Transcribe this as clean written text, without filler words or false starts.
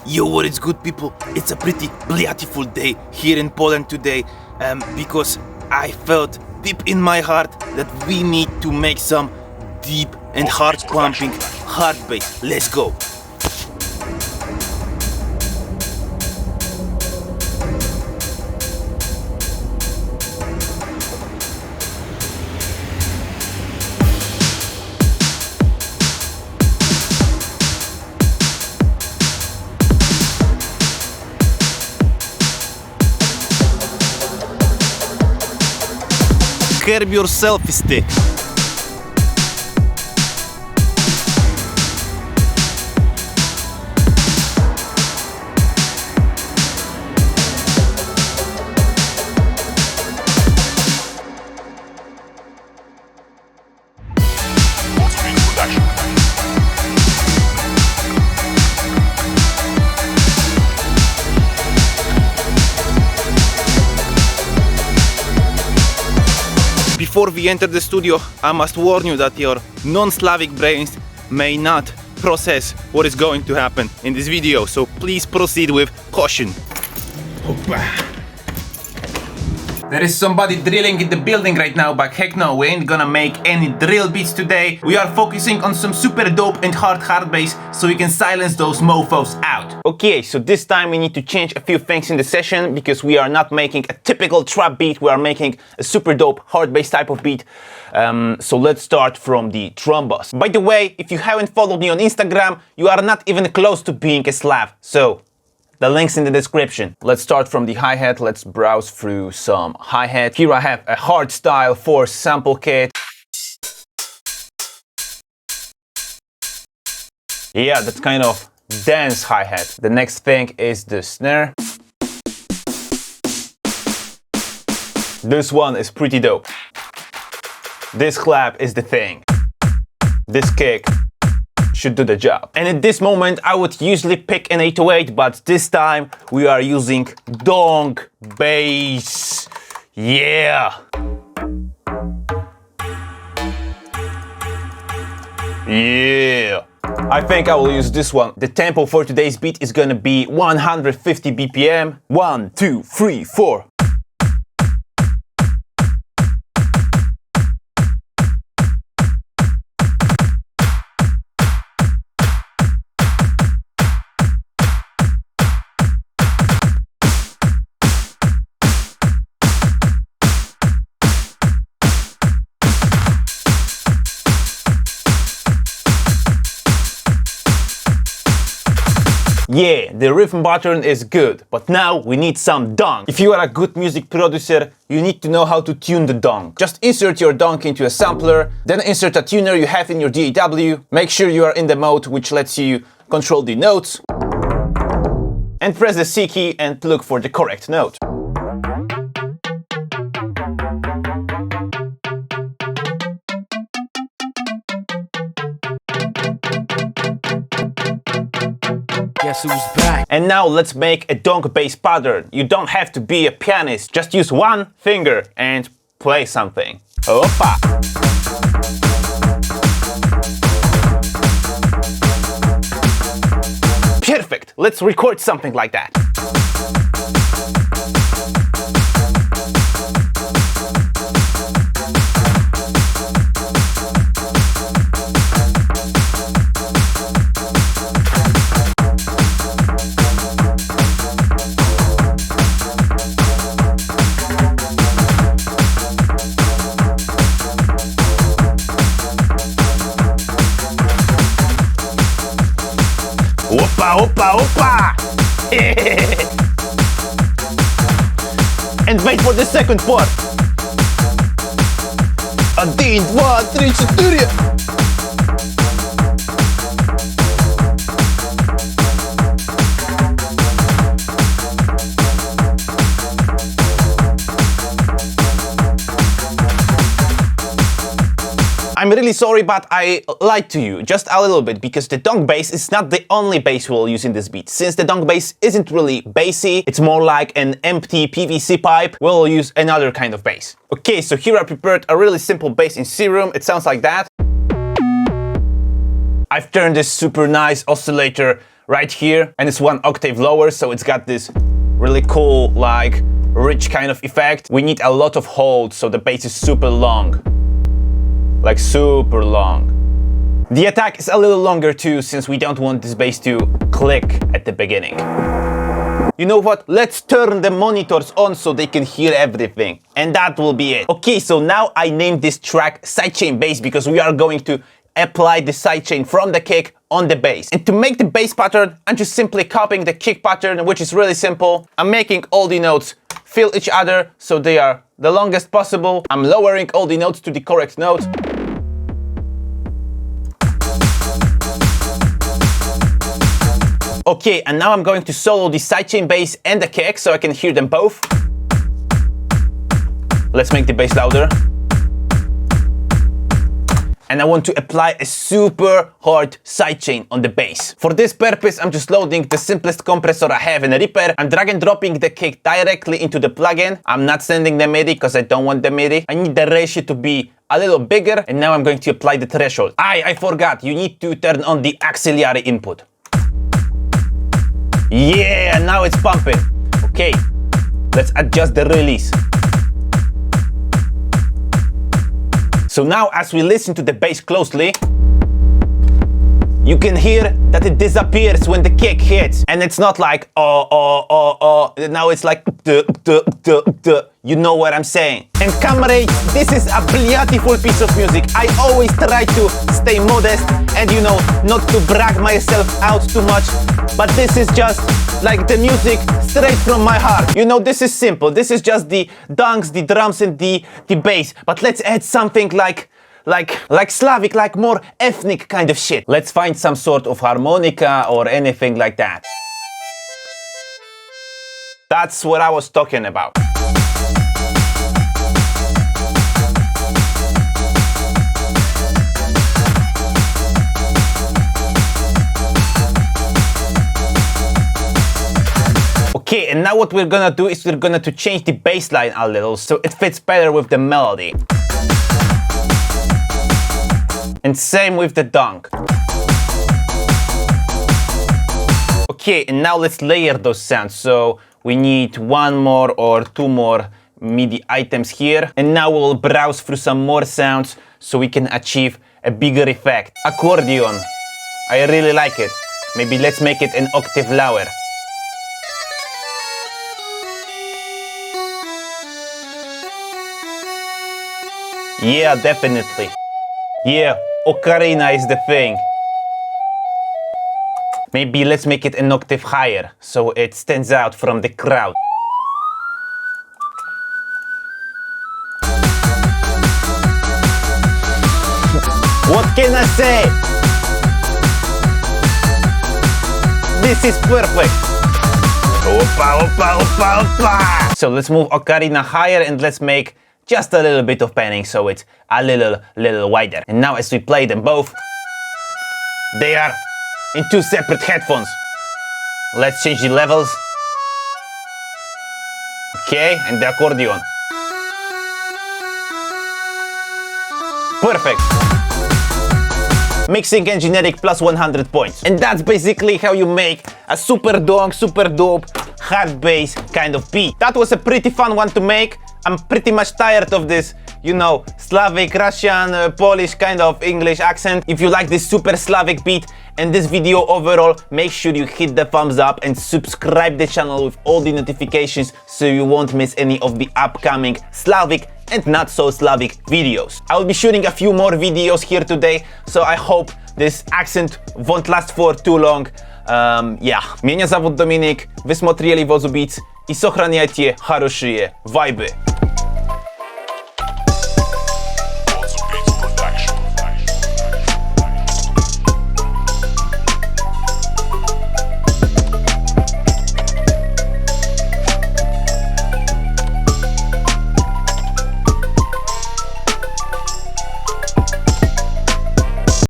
Yo, what is good, people? It's a pretty beautiful day here in Poland today, because I felt deep in my heart that we need to make some deep and hard pumping hard bass. Let's go. Curb your selfie stick. Before we enter the studio, I must warn you that your non-Slavic brains may not process what is going to happen in this video, so please proceed with caution. Hoppa. There is somebody drilling in the building right now, but heck no, we ain't gonna make any drill beats today. We are focusing on some super dope and hard bass so we can silence those mofos out. Okay, so this time we need to change a few things in the session because we are not making a typical trap beat, we are making a super dope hard bass type of beat. So let's start from the drum bass. By the way, if you haven't followed me on Instagram, you are not even close to being a Slav. So the link's in the description. Let's start from the hi-hat. Let's browse through some hi-hat. Here I have a hardstyle 4 sample kit. Yeah, that's kind of dance hi-hat. The next thing is the snare. This one is pretty dope. This clap is the thing. This kick should do the job. And at this moment I would usually pick an 808, but this time we are using donk bass. Yeah! Yeah! I think I will use this one. The tempo for today's beat is gonna be 150 BPM. 1, 2, 3, 4. Yeah, the rhythm pattern is good, but now we need some donk. If you are a good music producer, you need to know how to tune the donk. Just insert your donk into a sampler, then insert a tuner you have in your DAW, make sure you are in the mode which lets you control the notes, and press the C key and look for the correct note. Guess who's back? And now let's make a donk bass pattern. You don't have to be a pianist, just use one finger and play something. Opa! Perfect! Let's record something like that. Opa, opa! And wait for the second part. 1, 2, 3, 4. I'm really sorry, but I lied to you just a little bit, because the donk bass is not the only bass we'll use in this beat. Since the donk bass isn't really bassy, it's more like an empty PVC pipe, we'll use another kind of bass. Okay, so here I prepared a really simple bass in Serum. It sounds like that. I've turned this super nice oscillator right here, and it's 1 octave lower, so it's got this really cool, like, rich kind of effect. We need a lot of hold, so the bass is super long. Like, super long. The attack is a little longer too, since we don't want this bass to click at the beginning. You know what? Let's turn the monitors on so they can hear everything. And that will be it. Okay, so now I named this track Sidechain Bass because we are going to apply the sidechain from the kick on the bass. And to make the bass pattern, I'm just simply copying the kick pattern, which is really simple. I'm making all the notes fill each other so they are the longest possible. I'm lowering all the notes to the correct note. Okay, and now I'm going to solo the sidechain bass and the kick so I can hear them both. Let's make the bass louder. And I want to apply a super hard sidechain on the bass. For this purpose, I'm just loading the simplest compressor I have in Reaper. I'm drag and dropping the kick directly into the plugin. I'm not sending the midi because I don't want the midi. I need the ratio to be a little bigger. And now I'm going to apply the threshold. I forgot, you need to turn on the auxiliary input. Yeah, now it's pumping. Okay, let's adjust the release. So now as we listen to the bass closely, you can hear that it disappears when the kick hits. And it's not like, oh. Now it's like, duh. You know what I'm saying. And comrades, this is a beautiful piece of music. I always try to stay modest and, you know, not to brag myself out too much. But this is just like the music straight from my heart. You know, this is simple. This is just the dunks, the drums and the bass. But let's add something like Slavic, like more ethnic kind of shit. Let's find some sort of harmonica or anything like that. That's what I was talking about. Okay, and now what we're gonna do is we're gonna change the bass line a little so it fits better with the melody. And same with the dunk. Okay, and now let's layer those sounds. So we need 1 more or 2 more MIDI items here. And now we'll browse through some more sounds so we can achieve a bigger effect. Accordion. I really like it. Maybe let's make it an octave lower. Yeah, definitely. Yeah, ocarina is the thing. Maybe let's make it an octave higher, so it stands out from the crowd. What can I say? This is perfect. Opa. So let's move ocarina higher and let's make just a little bit of panning so it's a little wider. And now as we play them both, they are in 2 separate headphones. Let's change the levels. Okay, and the accordion. Perfect. Mixing engineering plus 100 points. And that's basically how you make a super donk, super dope, hard bass kind of beat. That was a pretty fun one to make. I'm pretty much tired of this, you know, Slavic, Russian, Polish kind of English accent. If you like this super Slavic beat and this video overall, make sure you hit the thumbs up and subscribe the channel with all the notifications so you won't miss any of the upcoming Slavic and not so Slavic videos. I will be shooting a few more videos here today, so I hope this accent won't last for too long. Yeah. Меня зовут Dominik, вы смотрели Wodzu Beats и сохраняйте хорошие вайбы.